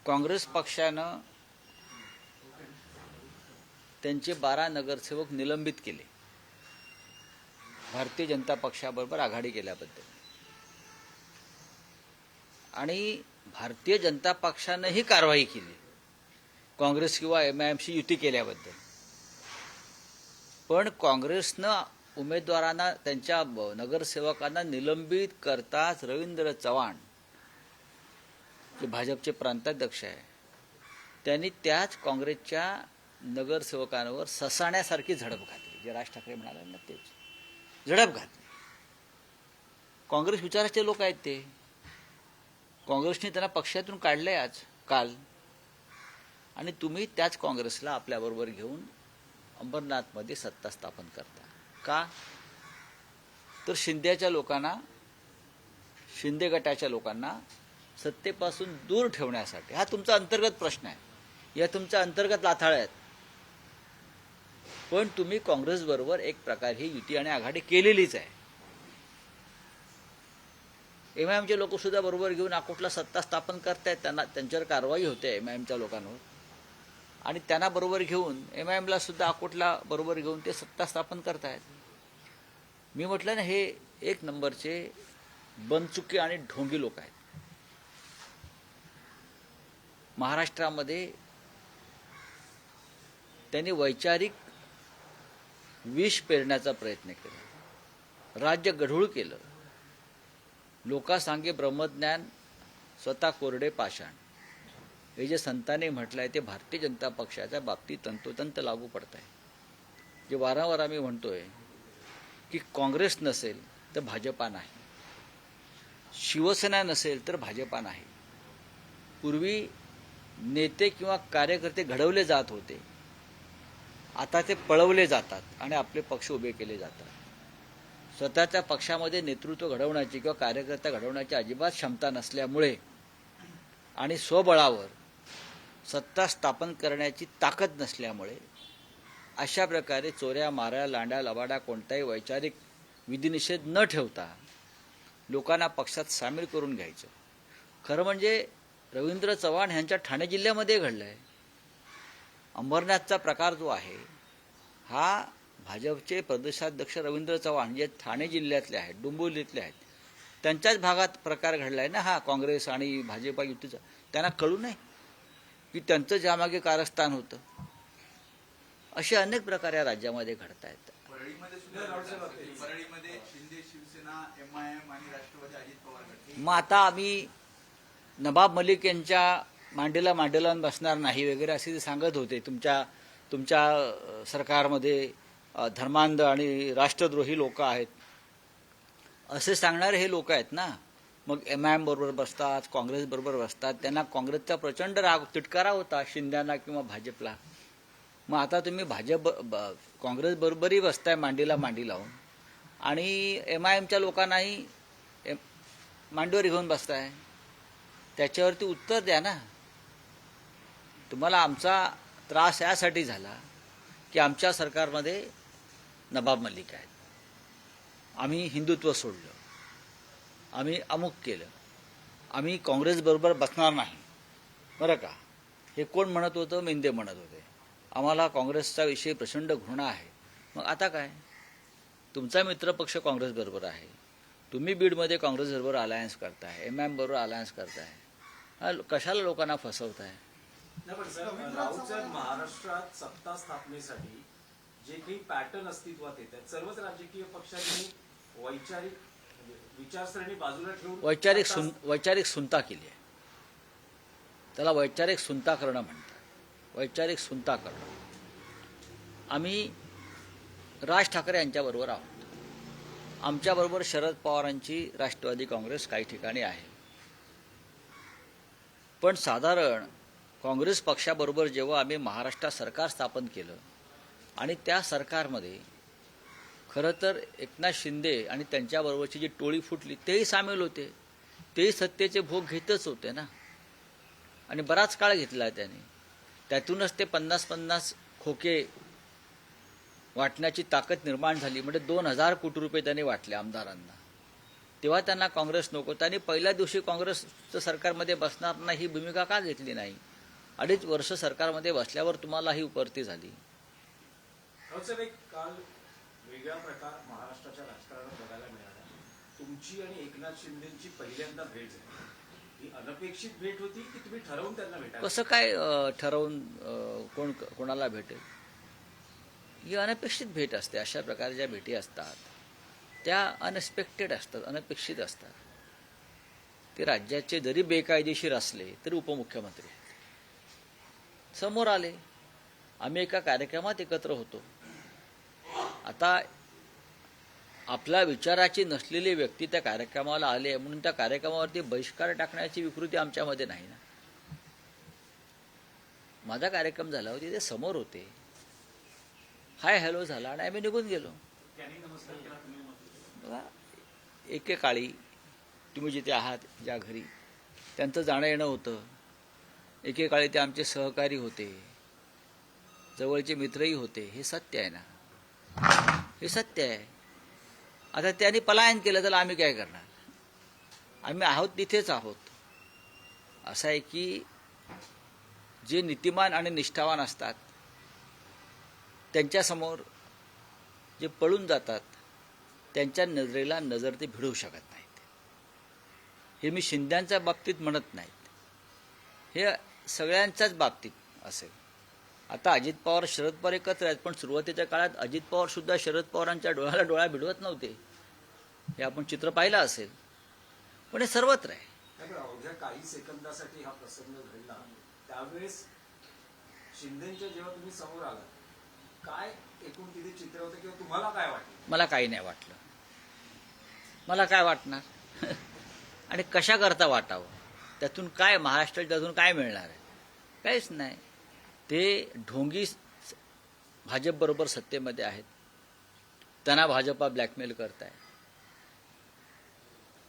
काँग्रेस पक्षानं त्यांचे 12 नगरसेवक निलंबित केले भारतीय जनता पक्षाबरोबर आघाडी केल्याबद्दल, आणि भारतीय जनता पक्षानंही कारवाई केली काँग्रेस किंवा MIMशी युती केल्याबद्दल. पण काँग्रेसनं उमेदवारांना, त्यांच्या नगरसेवकांना निलंबित करताच रवींद्र चव्हाण जे भाजपचे प्रांताध्यक्ष आहे, त्यांनी त्याच काँग्रेसच्या नगरसेवकांवर ससाण्यासारखी झडप घातली. जे राज ठाकरे म्हणाले ना, तेच झडप घातली. काँग्रेस विचाराचे लोक आहेत ते. काँग्रेसने त्यांना पक्षातून काढले आज काल, आणि तुम्ही त्याच काँग्रेसला आपल्याबरोबर घेऊन अंबरनाथमध्ये सत्ता स्थापन करता का? तर शिंदेच्या लोकांना, शिंदे गटाच्या लोकांना सत्तेपासून दूर ठेवण्यासाठी. हा तुमचा अंतर्गत प्रश्न आहे, या तुमच्या अंतर्गत लाथाळ्या आहेत. पण तुम्ही काँग्रेसबरोबर एक प्रकारे ही युती आणि आघाडी केलेलीच आहे. MIMचे लोक सुद्धा बरोबर घेऊन अकोटला सत्ता स्थापन करतायत. त्यांना, त्यांच्यावर कारवाई होते MIMच्या लोकांवर, आणि त्यांना बरोबर घेऊन MIMला सुद्धा अकोटला बरोबर घेऊन ते सत्ता स्थापन करतायत. मी म्हटलं ना, हे एक नंबरचे बनचुके आणि ढोंगी लोक आहेत. महाराष्ट्रामध्ये त्यांनी वैचारिक विष पेरण्याचा प्रयत्न केला, राज्य गढूळ केलं. लोकांसांगे ब्रह्मज्ञान, स्वतः कोरडे पाषाण, हे जे संतांनी म्हटलं आहे ते भारतीय जनता पक्षाच्या बाबतीत तंतोतंत लागू पडत आहे. जे वारंवार आम्ही म्हणतोय की काँग्रेस नसेल तर भाजपा नाही, शिवसेना नसेल तर भाजपा नाही. पूर्वी नेते किंवा कार्यकर्ते घडवले जात होते, आता ते पळवले जातात आणि आपले पक्ष उभे केले जातात. स्वतःच्या पक्षामध्ये नेतृत्व घडवण्याची किंवा कार्यकर्ता घडवण्याची अजिबात क्षमता नसल्यामुळे आणि स्वबळावर सत्ता स्थापन करण्याची ताकद नसल्यामुळे अशा प्रकारे चोऱ्या, माऱ्या, लांड्या, लबाडा, कोणताही वैचारिक विधिनिषेध न ठेवता लोकांना पक्षात सामील करून घ्यायचं. खरं म्हणजे रवींद्र चव्हाण यांच्या ठाणे जिल्ह्यामध्ये घडलंय. अंबरनाथचा प्रकार जो आहे हा भाजपचे प्रदेशाध्यक्ष रवींद्र चव्हाण जे ठाणे जिल्ह्यातले आहेत, डोंबिवलीतले आहेत, त्यांच्याच भागात प्रकार घडलाय ना हा काँग्रेस आणि भाजपा युतीचा. त्यांना कळू नये की त्यांचं ज्यामागे कारस्थान होतं. असे अनेक प्रकार या राज्यामध्ये घडत आहेत. मग आता आम्ही नवाब मलिक यांच्या मांडीला मांडीला बसणार नाही वगैरे असे ते सांगत होते. तुमच्या सरकारमध्ये धर्मांध आणि राष्ट्रद्रोही लोक आहेत असे सांगणारे हे लोक आहेत ना. मग MIM बरोबर बसतात, काँग्रेस बरोबर बसतात. त्यांना काँग्रेसचा प्रचंड राग, तिटकारा होता शिंद्यांना किंवा भाजपला. मग आता तुम्ही काँग्रेस बरोबरही बसताय मांडीला मांडी लावून, आणि MIMच्या लोकांनाही मांडीवर घेऊन बसताय. त्याच्यावरती उत्तर द्या ना. तुम्हाला आमचा त्रास यासाठी झाला की आमच्या सरकारमध्ये नवाब मलिक आहेत, आम्ही हिंदुत्व सोडलं, आम्ही अमुक केलं, आम्ही काँग्रेसबरोबर बसणार नाही. बरं का, हे कोण म्हणत होतं? मेंदे म्हणत होते. आम्हाला काँग्रेसचा विषयी प्रचंड घृणा आहे. मग आता काय? तुमचा मित्रपक्ष काँग्रेसबरोबर आहे, तुम्ही बीडमध्ये काँग्रेसबरोबर अलायन्स करताय, MIM बरोबर अलायन्स करताय. कशाला लोकांना फसवताय? महाराष्ट्रात सत्ता स्थापनेसाठी जे काही पॅटर्न अस्तित्वात येतात, सर्वच राजकीय पक्षांनी वैचारिक विचारसरणी बाजूला ठेवून वैचारिक सुनता केली आहे. त्याला वैचारिक सुनता करणं म्हणतात. वैचारिक सुनता करणं. आम्ही राज ठाकरे यांच्याबरोबर आहोत. आमच्याबरोबर शरद पवारांची राष्ट्रवादी काँग्रेस काही ठिकाणी आहे. पण साधारण काँग्रेस पक्षाबरोबर जेव्हा आम्ही महाराष्ट्रात सरकार स्थापन केलं आणि त्या सरकारमध्ये खरं तर एकनाथ शिंदे आणि त्यांच्याबरोबरची जी टोळी फुटली तेही सामील होते. तेही सत्तेचे भोग घेतच होते ना, आणि बराच काळ घेतला त्याने. त्यातूनच ते 50-50 खोके वाटण्याची ताकद निर्माण झाली. म्हणजे 2000 कोटी रुपये त्यांनी वाटले आमदारांना. तेव्हा त्यांना काँग्रेस नको. त्यांनी पहिल्या दिवशी काँग्रेसचं सरकारमध्ये बसणार नाही ही भूमिका का घेतली नाही? 2.5 वर्ष सरकारमध्ये बसल्यावर तुम्हाला ही उपरती झाली. साहेब, एक काल वेगळा प्रकार महाराष्ट्राच्या राजकारणात बघायला मिळाला. तुमची आणि एकनाथ शिंदेची पहिल्यांदा भेट झाली. ही अनपेक्षित भेट होती की तुम्ही ठरवून त्यांना भेटायला? कसं काय ठरवून कोणाला भेटेल? ही अनपेक्षित भेट असते. अशा प्रकारच्या भेटी असतात त्या अनएक्सपेक्टेड असतात, अनपेक्षित असतात. ते राज्याचे जरी बेकायदेशीर असले तरी उपमुख्यमंत्री आहेत. समोर आले. आम्ही एका कार्यक्रमात एकत्र होतो. आता आपल्या विचाराची नसलेली व्यक्ती त्या कार्यक्रमाला आले म्हणून त्या कार्यक्रमावरती बहिष्कार टाकण्याची विकृती आमच्यामध्ये नाही ना. माझा कार्यक्रम झाला होता, ते समोर होते. हाय हॅलो झाला आणि आम्ही निघून गेलो. बघा, एकेकाळी तुम्ही जिथे आहात, ज्या घरी, त्यांचं जाणं येणं होतं. एकेकाळी ते आमचे सहकारी होते, जवळचे मित्रही होते. हे सत्य आहे ना, हे सत्य आहे. आता त्यांनी पलायन केलं तर आम्ही काय करणार? आम्ही आहोत तिथेच आहोत. असं आहे की जे नीतिमान आणि निष्ठावान असतात त्यांच्यासमोर जे पळून जातात त्यांच्या नजरेला नजर ते भिडवू शकत नाहीत. हे मी शिंद्यांच्या बाबतीत म्हणत नाहीत, हे सगळ्यांच्याच बाबतीत असेल. आता अजित पवार शरद पवार एकत्र आहेत, पण सुरुवातीच्या काळात अजित पवार सुद्धा शरद पवारांच्या डोळ्याला डोळा भिडवत नव्हते. हे आपण चित्र पाहिलं असेल. पण हे सर्वत्र आहे. अवघ्या काही सेकंदासाठी हा प्रसंग घडला. त्यावेळेस शिंदेच्या जेव्हा तुम्ही समोर आलात, काय एकूण तिथे चित्र होतं किंवा तुम्हाला काय वाटलं? मला काही नाही वाटलं. मला काय वाटणार? आणि कशा करता वाटावं? त्यातून काय महाराष्ट्राला त्यातून काय मिळणार आहे? काहीच नाही. ते ढोंगी भाजपबरोबर सत्तेमध्ये आहेत. त्यांना भाजपा ब्लॅकमेल करताय.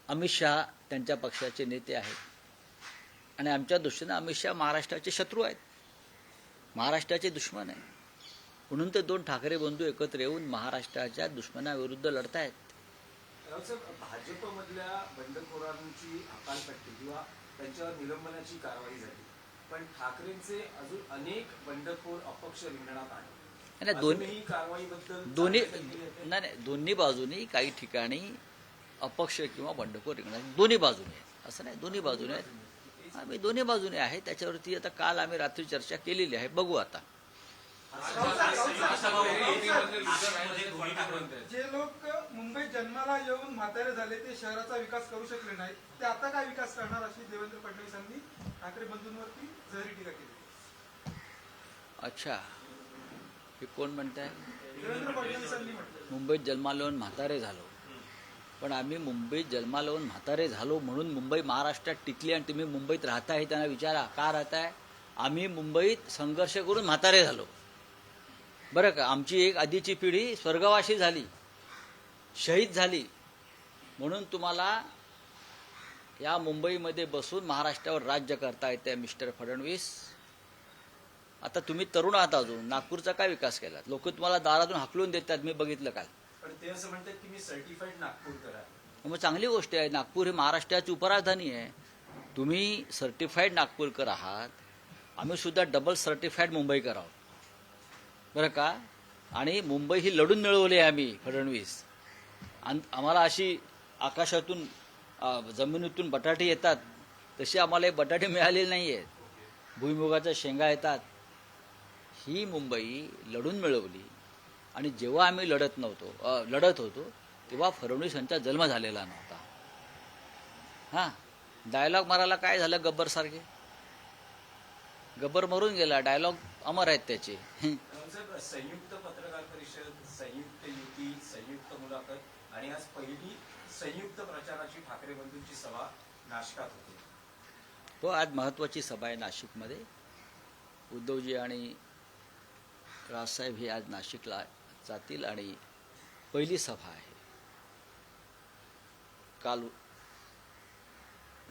अमित शहा त्यांच्या पक्षाचे नेते आहेत आणि आमच्या दृष्टीनं अमित शहा महाराष्ट्राचे शत्रू आहेत, महाराष्ट्राचे दुश्मन आहे. म्हणून ते 2 ठाकरे बंधू एकत्र येऊन महाराष्ट्राच्या दुश्मनाविरुद्ध लढतायत. भाजपमधल्या बंडखोरांची हकालपट्टी किंवा त्यांच्यावर निलंबनाची कारवाई झाली, पण ठाकरेंचे अजून अनेक बंडखोर अपक्ष रिंगणात आहेत. दोन्ही कारवाईबद्दल दोन्ही बाजूनी काही ठिकाणी अपक्ष किंवा बंडखोर रिंगणात दोन्ही बाजूने आहेत. असं नाही, दोन्ही बाजूने आहेत. आम्ही दोन्ही बाजूने आहे. त्याच्यावरती आता काल आम्ही रात्री चर्चा केलेली आहे. बघू आता. जे लोक मुंबईत जन्माला येऊन म्हातारे झाले ते शहराचा विकास करू शकले नाही, ते आता काय विकास करणार अशी देवेंद्र फडणवीसांनी ठाकरे बंधूंवरती जहरी टीका केली. अच्छा, हे कोण म्हणताय? देवेंद्र फडणवीसांनी म्हटलं मुंबईत जन्माला येऊन म्हातारे झालो. पण आम्ही मुंबईत जन्माला येऊन म्हातारे झालो म्हणून मुंबई महाराष्ट्रात टिकली आणि तुम्ही मुंबईत राहताय त्यांना विचारा का राहताय? आम्ही मुंबईत संघर्ष करून म्हातारे झालो. बरं का, आमची एक आधीची पिढी स्वर्गवासी झाली, शहीद झाली. म्हणून तुम्हाला या मुंबईमध्ये बसून महाराष्ट्रावर राज्य करता येते मिस्टर फडणवीस. आता तुम्ही तरुण आहात, अजून नागपूरचा काय विकास केला? लोक तुम्हाला दारातून हाकलून देतात, मी बघितलं काल. पण ते असं म्हणतात की मी सर्टिफाईड नागपूरकर आहे. मग चांगली गोष्ट आहे. नागपूर हे महाराष्ट्राची उपराजधानी आहे. तुम्ही सर्टिफाईड नागपूरकर आहात, आम्ही सुद्धा डबल सर्टिफाईड मुंबईकर आहोत. बरं का, आणि मुंबई ही लढून मिळवली आहे आम्ही फडणवीस. आम्हाला अशी आकाशातून जमिनीतून बटाटे येतात तशी आम्हाला बटाटे मिळालेले नाही आहेत. भुईमुगाच्या शेंगा येतात. ही मुंबई लढून मिळवली. आणि जेव्हा आम्ही लढत होतो तेव्हा फडणवीस यांचा जन्म झालेला नव्हता. हां, डायलॉग मारायला काय झालं? गब्बर सारखे गब्बर मरून गेला. डायलॉग अमर आहेत त्याचे. संयुक्त पत्रकार परिषद, संयुक्त युती, संयुक्त मुलाखत आणि आज पहिली संयुक्त प्रचाराची ठाकरे बंधूंची सभा नाशिकात होती. हो, आज महत्त्वाची सभा आहे नाशिकमध्ये. उद्धवजी आणि राजसाहेब हे आज नाशिकला जातील आणि पहिली सभा आहे. काल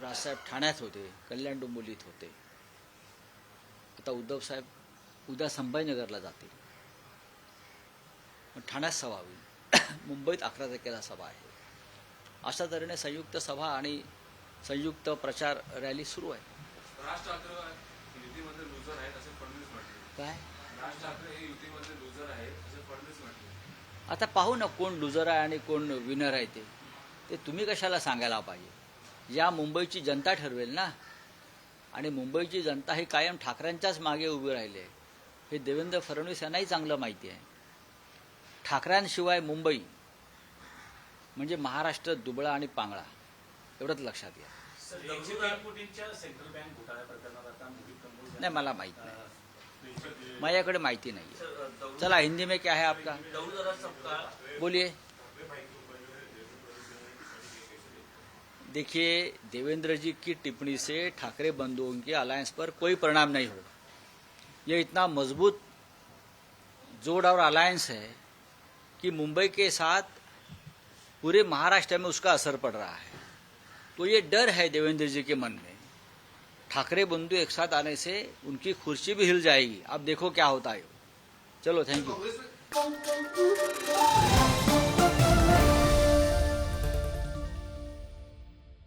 राजसाहेब ठाण्यात होते, कल्याण डोंबिवलीत होते. आता उद्धवसाहेब उद्या संभाजीनगरला जातील. ठाण्यात सभा होईल. मुंबईत 11 तारखेला सभा आहे. अशा तऱ्हेने संयुक्त सभा आणि संयुक्त प्रचार रॅली सुरू आहे. राज ठाकरे युतीमध्ये लुजर आहेत असे फडणवीस म्हटले. काय राज ठाकरे हे युतीमध्ये लुजर आहेत असे फडणवीस म्हटले. आता पाहू ना कोण लुजर आहे आणि कोण विनर आहे ते तुम्ही कशाला सांगायला पाहिजे. या मुंबईची जनता ठरवेल ना. आणि मुंबईची जनता ही कायम ठाकरेंच्याच मागे उभी राहिली आहे हे देवेंद्र फडणवीस यांनाही चांगलं माहिती आहे. ठाकऱ्यांशिवाय मुंबई म्हणजे महाराष्ट्र दुबळा आणि पांगळा एवढंच लक्षात घ्या. सर 103 कोटींच्या सेंट्रल बँक घोटाळ्या प्रकरणात आता मोहित कंबोज नाही मला माहित नाही, माझ्याकडे माहिती नाही. चला हिंदी में क्या है आपका, बोलिए. देखिए देवेंद्र जी की टिप्पणी से ठाकरे बंधुओं के अलायंस पर कोई परिणाम नहीं होगा. ये इतना मजबूत जोड़ और अलायंस है कि मुंबई के साथ पूरे महाराष्ट्र में उसका असर पड़ रहा है. तो ये डर है देवेंद्र जी के मन में. ठाकरे बंधु एक साथ आने से उनकी कुर्सी भी हिल जाएगी. अब देखो क्या होता है. चलो थैंक यू.